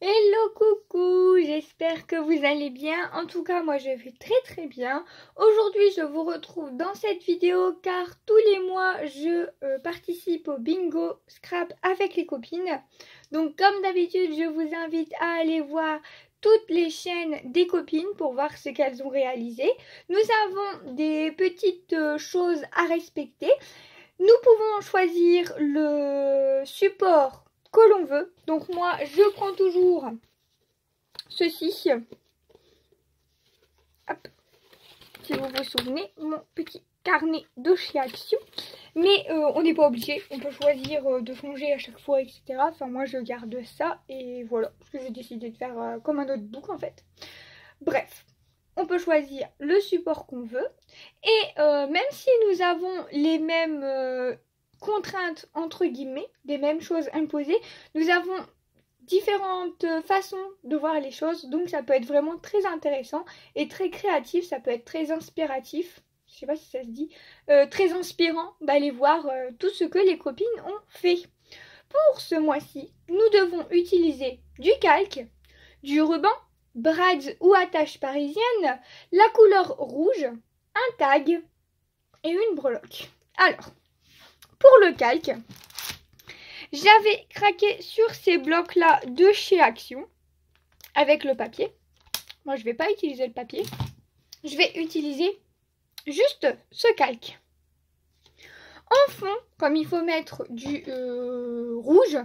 Hello coucou, j'espère que vous allez bien. En tout cas, moi je vais très bien. Aujourd'hui, je vous retrouve dans cette vidéo car tous les mois, je participe au bingo Scrap avec les copines. Donc comme d'habitude, je vous invite à aller voir toutes les chaînes des copines pour voir ce qu'elles ont réalisé. Nous avons des petites choses à respecter. Nous pouvons choisir le support que l'on veut. Donc moi, je prends toujours ceci. Hop, si vous vous souvenez, mon petit carnet de chez Action. Mais on n'est pas obligé, on peut choisir de changer à chaque fois, etc. Enfin, moi, je garde ça et voilà, parce que j'ai décidé de faire comme un notebook en fait. Bref, on peut choisir le support qu'on veut. Et même si nous avons les mêmes contraintes entre guillemets, des mêmes choses imposées, nous avons différentes façons de voir les choses, donc ça peut être vraiment très intéressant et très créatif, ça peut être très inspiratif, je sais pas si ça se dit, très inspirant d'aller voir tout ce que les copines ont fait. Pour ce mois-ci, nous devons utiliser du calque, du ruban, brads ou attache parisienne, la couleur rouge, un tag et une breloque. Alors, pour le calque, j'avais craqué sur ces blocs-là de chez Action avec le papier. Moi, je ne vais pas utiliser le papier. Je vais utiliser juste ce calque. En fond, comme il faut mettre du rouge,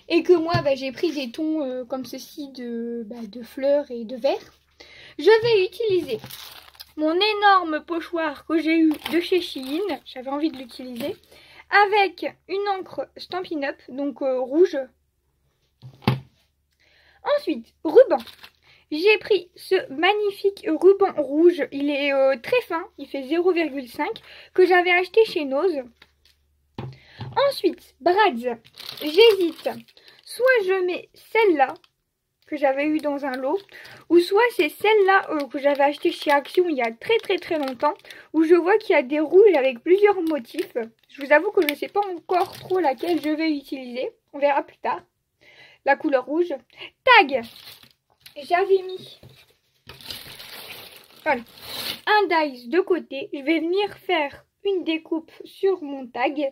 et que moi, j'ai pris des tons comme ceci de fleurs et de vert, je vais utiliser mon énorme pochoir que j'ai eu de chez Shein. J'avais envie de l'utiliser. Avec une encre Stampin' Up, donc rouge. Ensuite, ruban. J'ai pris ce magnifique ruban rouge. Il est très fin, il fait 0,5, que j'avais acheté chez Nose. Ensuite, brads. J'hésite. Soit je mets celle-là, que j'avais eu dans un lot, ou soit c'est celle-là que j'avais acheté chez Action il y a très longtemps, où je vois qu'il y a des rouges avec plusieurs motifs. Je vous avoue que je ne sais pas encore trop laquelle je vais utiliser, on verra plus tard. La couleur rouge. Tag. J'avais mis voilà, un dice de côté, je vais venir faire une découpe sur mon tag.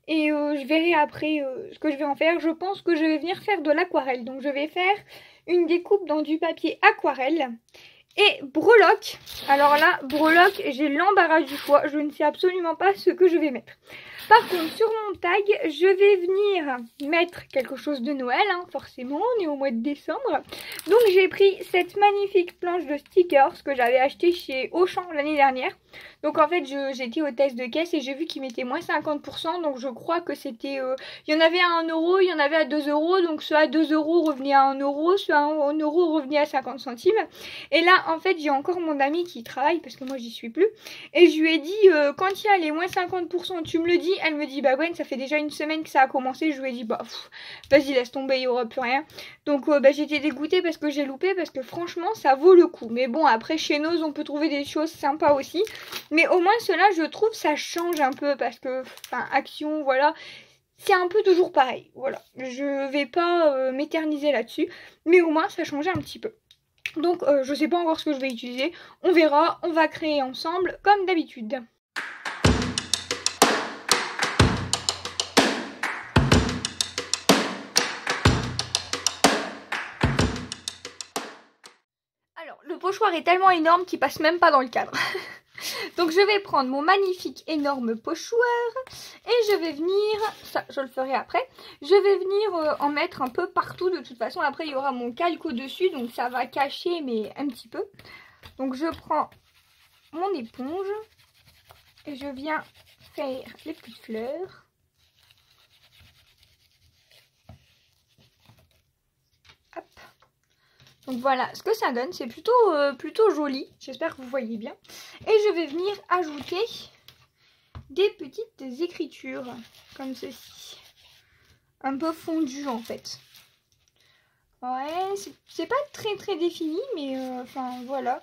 Et je verrai après ce que je vais en faire. Je pense que je vais venir faire de l'aquarelle. Donc je vais faire une découpe dans du papier aquarelle. Et breloque. Alors là, breloque, j'ai l'embarras du choix. Je ne sais absolument pas ce que je vais mettre. Par contre, sur mon tag, je vais venir mettre quelque chose de Noël, hein, forcément, on est au mois de décembre. Donc j'ai pris cette magnifique planche de stickers que j'avais acheté chez Auchan l'année dernière. Donc en fait, j'étais au test de caisse et j'ai vu qu'il mettait moins 50%. Donc je crois que c'était... il y en avait à 1 euro, il y en avait à 2 euros. Donc ceux à 2 euros revenaient à 1 euro, ceux à 1 euro revenaient à 50 centimes. Et là, en fait, j'ai encore mon ami qui travaille parce que moi, j'y suis plus. Et je lui ai dit, quand il y a les moins 50%, tu me le dis. Elle me dit, bah Gwen, ça fait déjà une semaine que ça a commencé. Je lui ai dit, bah vas-y, laisse tomber, il n'y aura plus rien. Donc j'étais dégoûtée parce que j'ai loupé, parce que franchement, ça vaut le coup. Mais bon, après, chez Nose, on peut trouver des choses sympas aussi. Mais au moins, cela, je trouve, ça change un peu parce que, enfin, Action, voilà. C'est un peu toujours pareil, voilà. Je vais pas m'éterniser là-dessus. Mais au moins, ça changeait un petit peu. Donc je sais pas encore ce que je vais utiliser, on verra, on va créer ensemble comme d'habitude. Alors le pochoir est tellement énorme qu'il passe même pas dans le cadre. Donc je vais prendre mon magnifique énorme pochoir et je vais venir, ça je le ferai après, je vais venir en mettre un peu partout. De toute façon après il y aura mon calque au dessus, donc ça va cacher mais un petit peu. Donc je prends mon éponge et je viens faire les petites fleurs. Hop. Donc voilà ce que ça donne, c'est plutôt joli, j'espère que vous voyez bien. Et je vais venir ajouter des petites écritures comme ceci, un peu fondues en fait. Ouais, c'est pas très défini, mais enfin voilà.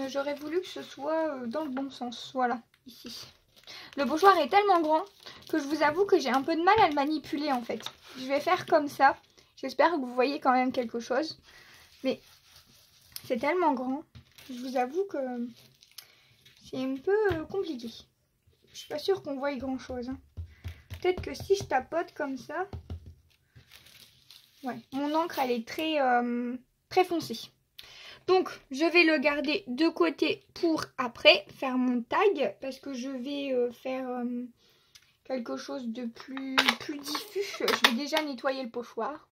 J'aurais voulu que ce soit dans le bon sens, voilà, ici. Le pochoir est tellement grand que je vous avoue que j'ai un peu de mal à le manipuler en fait. Je vais faire comme ça J'espère que vous voyez quand même quelque chose. Mais c'est tellement grand. Je vous avoue que c'est un peu compliqué. Je suis pas sûre qu'on voie grand chose. Hein. Peut-être que si je tapote comme ça... Ouais, mon encre elle est très foncée. Donc je vais le garder de côté pour après faire mon tag. Parce que je vais faire quelque chose de plus diffus. Je vais déjà nettoyer le pochoir.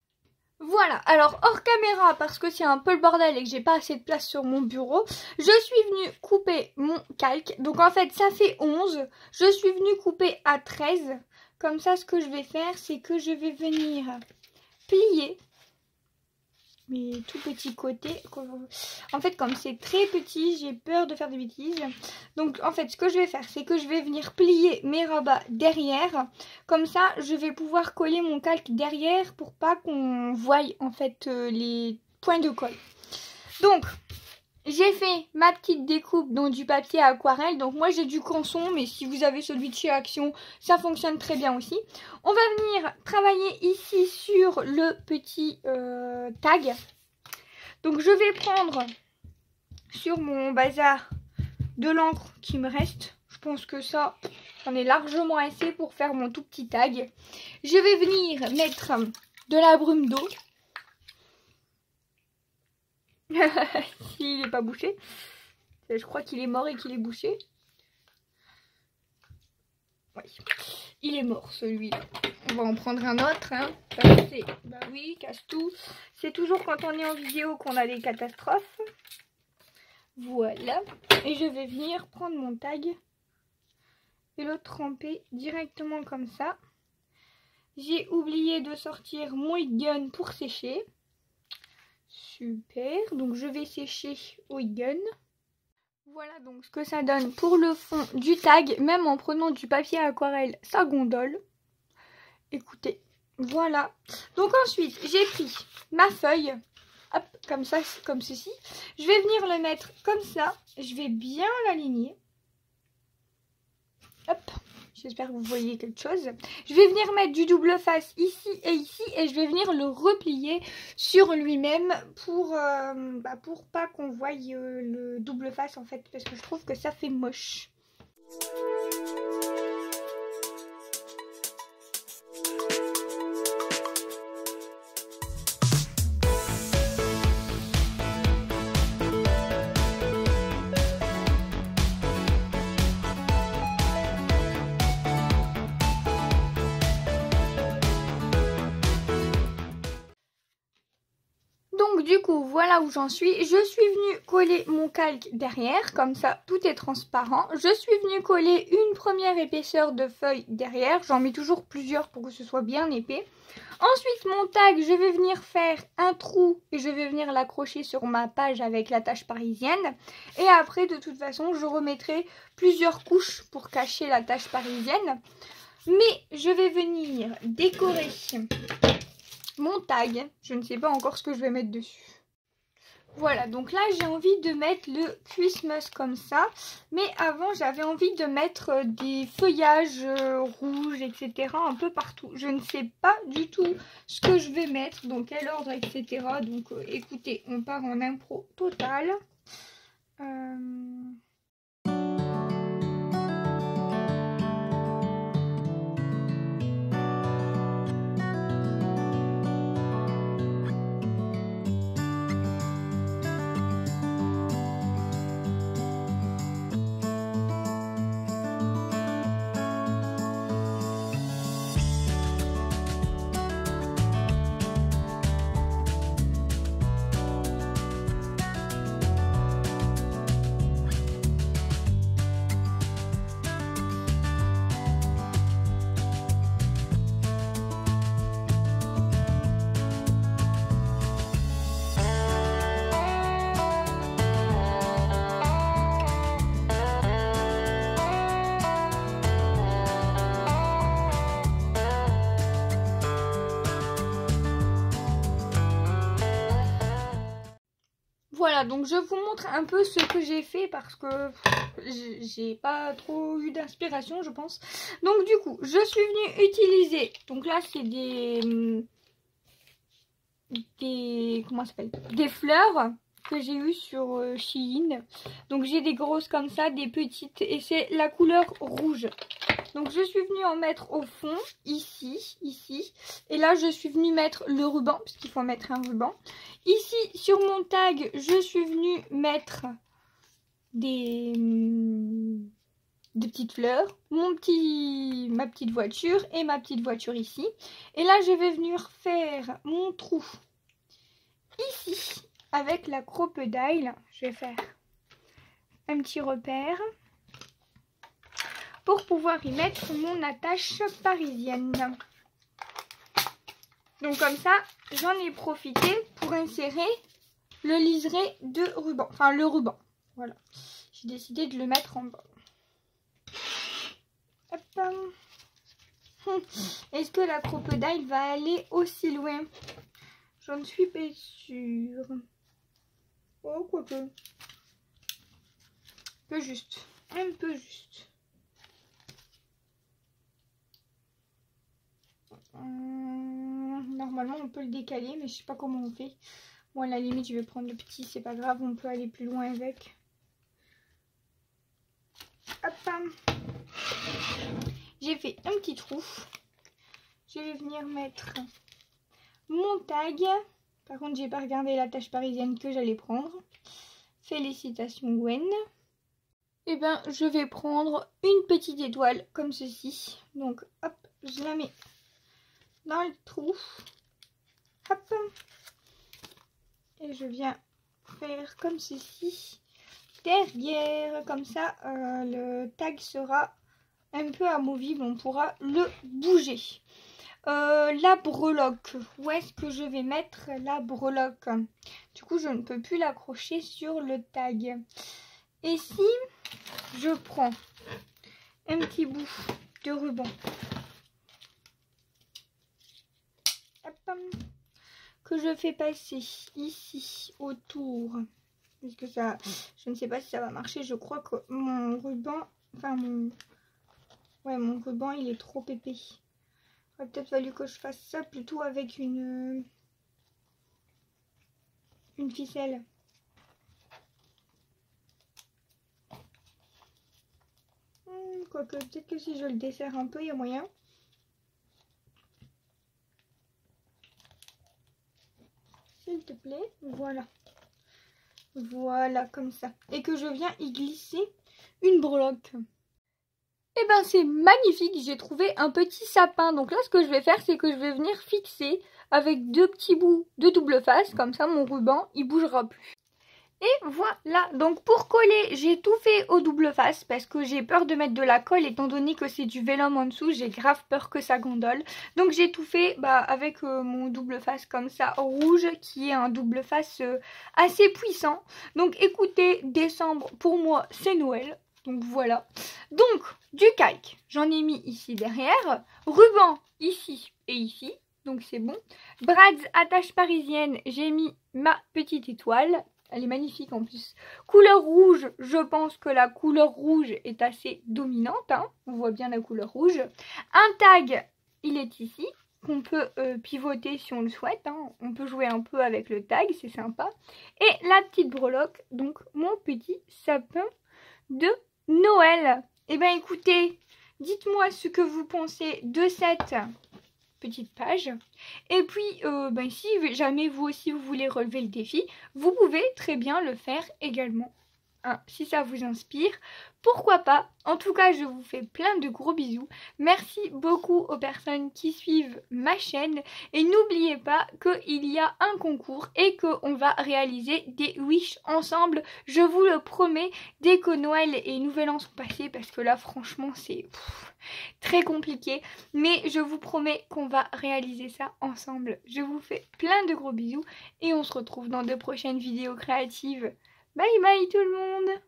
Voilà, alors hors caméra, parce que c'est un peu le bordel et que j'ai pas assez de place sur mon bureau, je suis venue couper mon calque. Donc en fait ça fait 11, je suis venue couper à 13. Comme ça ce que je vais faire, c'est que je vais venir plier mes tout petits côtés. En fait comme c'est très petit, j'ai peur de faire des bêtises. Donc en fait ce que je vais faire, c'est que je vais venir plier mes rabats derrière. Comme ça je vais pouvoir coller mon calque derrière pour pas qu'on voie en fait les points de colle. Donc j'ai fait ma petite découpe dans du papier à aquarelle. Donc moi j'ai du canson, mais si vous avez celui de chez Action, ça fonctionne très bien aussi. On va venir travailler ici sur le petit tag. Donc je vais prendre sur mon bazar de l'encre qui me reste. Je pense que ça, j'en ai largement assez pour faire mon tout petit tag. Je vais venir mettre de la brume d'eau. S'il n'est pas bouché. Je crois qu'il est mort et qu'il est bouché. Oui. Il est mort celui-là. On va en prendre un autre. Hein. Bah oui, casse tout. C'est toujours quand on est en vidéo qu'on a des catastrophes. Voilà. Et je vais venir prendre mon tag et le tremper directement comme ça. J'ai oublié de sortir mon heat gun pour sécher. Super, donc je vais sécher au heat gun. Voilà donc ce que ça donne pour le fond du tag, même en prenant du papier aquarelle, ça gondole. Écoutez, voilà. Donc ensuite, j'ai pris ma feuille, hop, comme ça, comme ceci. Je vais venir le mettre comme ça, je vais bien l'aligner. Hop. J'espère que vous voyez quelque chose. Je vais venir mettre du double face ici et je vais venir le replier sur lui-même pour pas qu'on voie le double face en fait, parce que je trouve que ça fait moche. Donc du coup voilà où j'en suis. Je suis venue coller mon calque derrière, comme ça tout est transparent. Je suis venue coller une première épaisseur de feuille derrière. J'en mets toujours plusieurs pour que ce soit bien épais. Ensuite mon tag, je vais venir faire un trou et je vais venir l'accrocher sur ma page avec la tache parisienne. Et après de toute façon je remettrai plusieurs couches pour cacher la tache parisienne. Mais je vais venir décorer mon tag, je ne sais pas encore ce que je vais mettre dessus. Voilà, donc là j'ai envie de mettre le Christmas comme ça. Mais avant j'avais envie de mettre des feuillages rouges, etc. un peu partout. Je ne sais pas du tout ce que je vais mettre, dans quel ordre, etc. Donc écoutez, on part en impro totale. Voilà, donc je vous montre un peu ce que j'ai fait parce que j'ai pas trop eu d'inspiration, je pense. Donc du coup, je suis venue utiliser, donc là c'est des comment ça s'appelle, des fleurs que j'ai eu sur Shein. Donc j'ai des grosses comme ça, des petites, et c'est la couleur rouge. Donc je suis venue en mettre au fond, ici. Et là je suis venue mettre le ruban, puisqu'il faut mettre un ruban. Ici sur mon tag, je suis venue mettre des petites fleurs, ma petite voiture et ma petite voiture ici. Et là je vais venir faire mon trou ici avec la crocodile. Je vais faire un petit repère pour pouvoir y mettre mon attache parisienne. Donc comme ça, j'en ai profité pour insérer le liseré de ruban, enfin le ruban. Voilà, j'ai décidé de le mettre en bas. Hop. Est-ce que la crocodile va aller aussi loin? Je ne suis pas sûre. Oh, quoique. Un peu juste. Un peu juste. Normalement, on peut le décaler, mais je sais pas comment on fait. Bon, à la limite, je vais prendre le petit, c'est pas grave, on peut aller plus loin avec. Hop. J'ai fait un petit trou. Je vais venir mettre mon tag. Par contre, j'ai pas regardé la tâche parisienne que j'allais prendre. Félicitations Gwen. Et ben, je vais prendre une petite étoile comme ceci. Donc, hop, je la mets dans le trou. Hop. Et je viens faire comme ceci derrière. Comme ça, le tag sera un peu amovible. On pourra le bouger. La breloque. Où est-ce que je vais mettre la breloque? Du coup, je ne peux plus l'accrocher sur le tag. Et si je prends un petit bout de ruban, hop, que je fais passer ici autour, parce que ça, je ne sais pas si ça va marcher. Je crois que mon ruban, enfin mon ruban, il est trop épais. Il aurait peut-être fallu que je fasse ça plutôt avec une ficelle. Quoique, peut-être que si je le desserre un peu, il y a moyen. S'il te plaît, voilà. Voilà, comme ça. Et que je viens y glisser une breloque. Et ben c'est magnifique, j'ai trouvé un petit sapin. Donc là, ce que je vais faire, c'est que je vais venir fixer avec deux petits bouts de double face. Comme ça, mon ruban, il bougera plus. Et voilà, donc pour coller, j'ai tout fait au double face parce que j'ai peur de mettre de la colle étant donné que c'est du vélum en dessous, j'ai grave peur que ça gondole. Donc j'ai tout fait avec mon double face comme ça rouge qui est un double face assez puissant. Donc écoutez, décembre pour moi c'est Noël, donc voilà. Donc du calque, j'en ai mis ici derrière, ruban ici et ici. Donc c'est bon. Brads attache parisienne, j'ai mis ma petite étoile. Elle est magnifique en plus. Couleur rouge, je pense que la couleur rouge est assez dominante. Hein. On voit bien la couleur rouge. Un tag, il est ici. Qu'on peut pivoter si on le souhaite. Hein. On peut jouer un peu avec le tag, c'est sympa. Et la petite breloque, donc mon petit sapin de Noël. Eh bien écoutez, dites-moi ce que vous pensez de cette petite page. Et puis si jamais vous aussi vous voulez relever le défi, vous pouvez très bien le faire également. Hein, si ça vous inspire, pourquoi pas. En tout cas, je vous fais plein de gros bisous. Merci beaucoup aux personnes qui suivent ma chaîne. Et n'oubliez pas qu'il y a un concours et qu'on va réaliser des wish ensemble. Je vous le promets, dès que Noël et Nouvel An sont passés, parce que là, franchement, c'est très compliqué. Mais je vous promets qu'on va réaliser ça ensemble. Je vous fais plein de gros bisous et on se retrouve dans de prochaines vidéos créatives. Bye bye tout le monde!